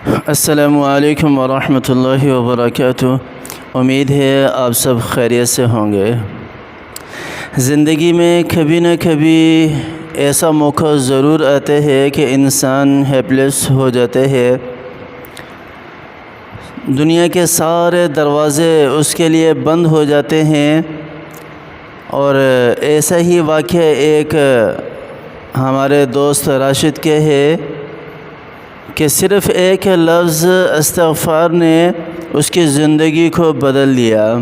السلام علیکم ورحمۃ اللہ وبرکاتہ۔ امید ہے آپ سب خیریت سے ہوں گے۔ زندگی میں کبھی نہ کبھی ایسا موقع ضرور آتے ہے کہ انسان ہیلپلیس ہو جاتے ہیں۔ دنیا کے سارے دروازے اس کے لیے بند ہو جاتے ہیں، اور ایسا ہی واقعہ ایک ہمارے دوست راشد کے ہے کہ صرف ایک لفظ استغفار نے اس کی زندگی کو بدل دیا۔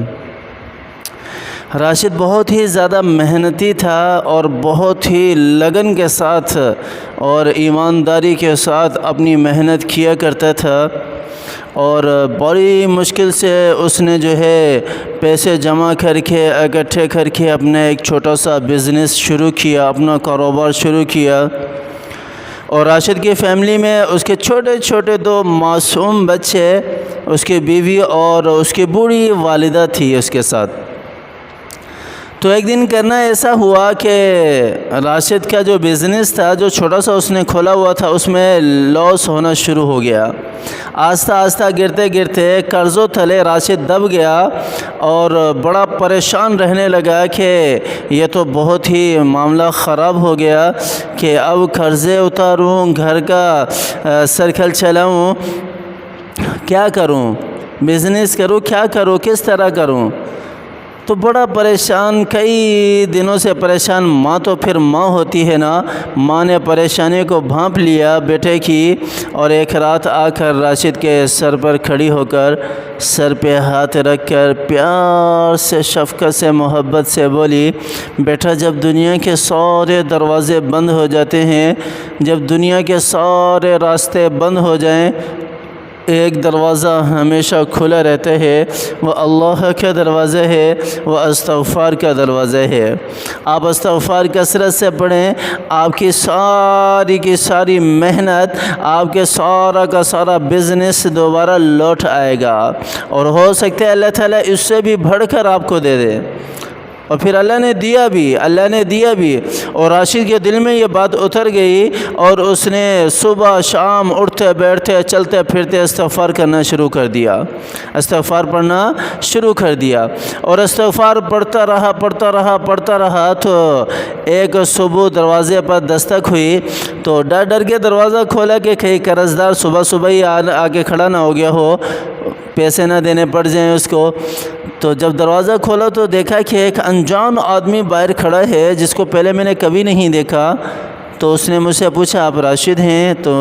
راشد بہت ہی زیادہ محنتی تھا اور بہت ہی لگن کے ساتھ اور ایمانداری کے ساتھ اپنی محنت کیا کرتا تھا، اور بڑی مشکل سے اس نے پیسے جمع کر کے اکٹھے کر کے اپنا ایک چھوٹا سا بزنس شروع کیا، اپنا کاروبار شروع کیا۔ اور راشد کی فیملی میں اس کے چھوٹے چھوٹے 2 معصوم بچے، اس کی بیوی اور اس کی بوڑھی والدہ تھی اس کے ساتھ۔ تو ایک دن کرنا ایسا ہوا کہ راشد کا جو بزنس تھا، جو چھوٹا سا اس نے کھولا ہوا تھا، اس میں لاس ہونا شروع ہو گیا۔ آہستہ آہستہ گرتے گرتے قرضوں تلے راشد دب گیا اور بڑا پریشان رہنے لگا کہ یہ تو بہت ہی معاملہ خراب ہو گیا کہ اب قرضے اتاروں، گھر کا سرکل چلاؤں، کیا کروں، بزنس کروں، کیا کروں، کس طرح کروں۔ تو بڑا پریشان، کئی دنوں سے پریشان۔ ماں تو پھر ماں ہوتی ہے نا، ماں نے پریشانی کو بھانپ لیا بیٹے کی، اور ایک رات آ کر راشد کے سر پر کھڑی ہو کر سر پہ ہاتھ رکھ کر پیار سے، شفقت سے، محبت سے بولی، بیٹا جب دنیا کے سارے دروازے بند ہو جاتے ہیں، جب دنیا کے سارے راستے بند ہو جائیں، ایک دروازہ ہمیشہ کھلا رہتا ہے، وہ اللہ کا دروازہ ہے، وہ استغفار کا دروازہ ہے۔ آپ استغفار کثرت سے پڑھیں، آپ کی ساری محنت، آپ کے سارا کا سارا بزنس دوبارہ لوٹ آئے گا، اور ہو سکتا ہے اللہ تعالیٰ اس سے بھی بڑھ کر آپ کو دے دے۔ اور پھر اللہ نے دیا بھی، اور راشد کے دل میں یہ بات اتر گئی، اور اس نے صبح شام اٹھتے بیٹھتے چلتے پھرتے استغفار کرنا شروع کر دیا، استغفار پڑھنا شروع کر دیا، اور استغفار پڑھتا رہا تو ایک صبح دروازے پر دستک ہوئی، تو ڈر کے دروازہ کھولا کہ کہیں قرضدار صبح ہی آگے کھڑا نہ ہو گیا ہو، پیسے نہ دینے پڑ جائیں اس کو۔ تو جب دروازہ کھولا تو دیکھا کہ ایک انجان آدمی باہر کھڑا ہے، جس کو پہلے میں نے کبھی نہیں دیکھا۔ تو اس نے مجھ سے پوچھا، آپ راشد ہیں؟ تو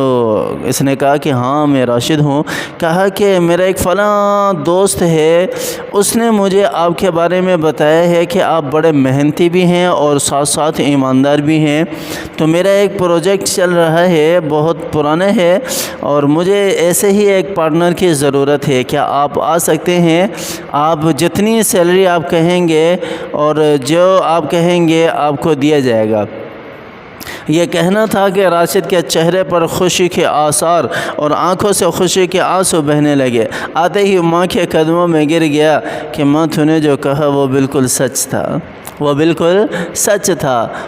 اس نے کہا کہ ہاں میں راشد ہوں۔ کہا کہ میرا ایک فلاں دوست ہے، اس نے مجھے آپ کے بارے میں بتایا ہے کہ آپ بڑے محنتی بھی ہیں اور ساتھ ساتھ ایماندار بھی ہیں، تو میرا ایک پروجیکٹ چل رہا ہے، بہت پرانا ہے، اور مجھے ایسے ہی ایک پارٹنر کی ضرورت ہے، کیا آپ آ سکتے ہیں؟ آپ جتنی سیلری آپ کہیں گے اور جو آپ کہیں گے آپ کو دیا جائے گا۔ یہ کہنا تھا کہ راشد کے چہرے پر خوشی کے آثار اور آنکھوں سے خوشی کے آنسو بہنے لگے۔ آتے ہی ماں کے قدموں میں گر گیا کہ ماں تو نے جو کہا وہ بالکل سچ تھا،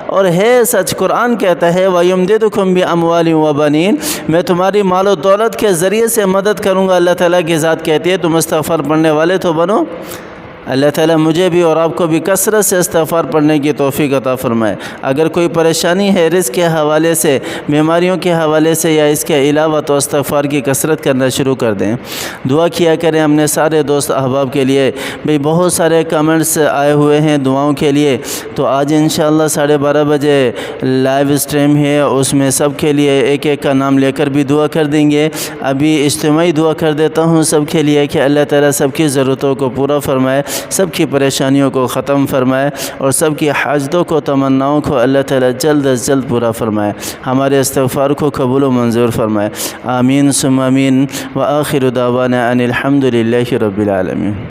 اور ہے سچ۔ قرآن کہتا ہے وَيُمْدِدُكُمْ بِأَمْوَالٍ وَبَنِينَ، میں تمہاری مال و دولت کے ذریعے سے مدد کروں گا۔ اللہ تعالیٰ کی ذات کہتی ہے تم استغفار پڑھنے والے تو بنو۔ اللہ تعالیٰ مجھے بھی اور آپ کو بھی کثرت سے استغفار پڑھنے کی توفیق عطا فرمائے۔ اگر کوئی پریشانی ہے رزق کے حوالے سے، بیماریوں کے حوالے سے، یا اس کے علاوہ، تو استغفار کی کثرت کرنا شروع کر دیں۔ دعا کیا کریں اپنے سارے دوست احباب کے لیے۔ بھئی بہت سارے کمنٹس آئے ہوئے ہیں دعاؤں کے لیے، تو آج انشاءاللہ 12:30 بجے لائیو اسٹریم ہے، اس میں سب کے لیے ایک کا نام لے کر بھی دعا کر دیں گے۔ ابھی اجتماعی دعا کر دیتا ہوں سب کے لیے کہ اللہ تعالیٰ سب کی ضرورتوں کو پورا فرمائے، سب کی پریشانیوں کو ختم فرمائے، اور سب کی حاجتوں کو، تمناؤں کو اللہ تعالیٰ جلد از جلد پورا فرمائے، ہمارے استغفار کو قبول و منظور فرمائے۔ آمین ثم آمین، وآخر دعوانا ان الحمد للہ رب العالمین۔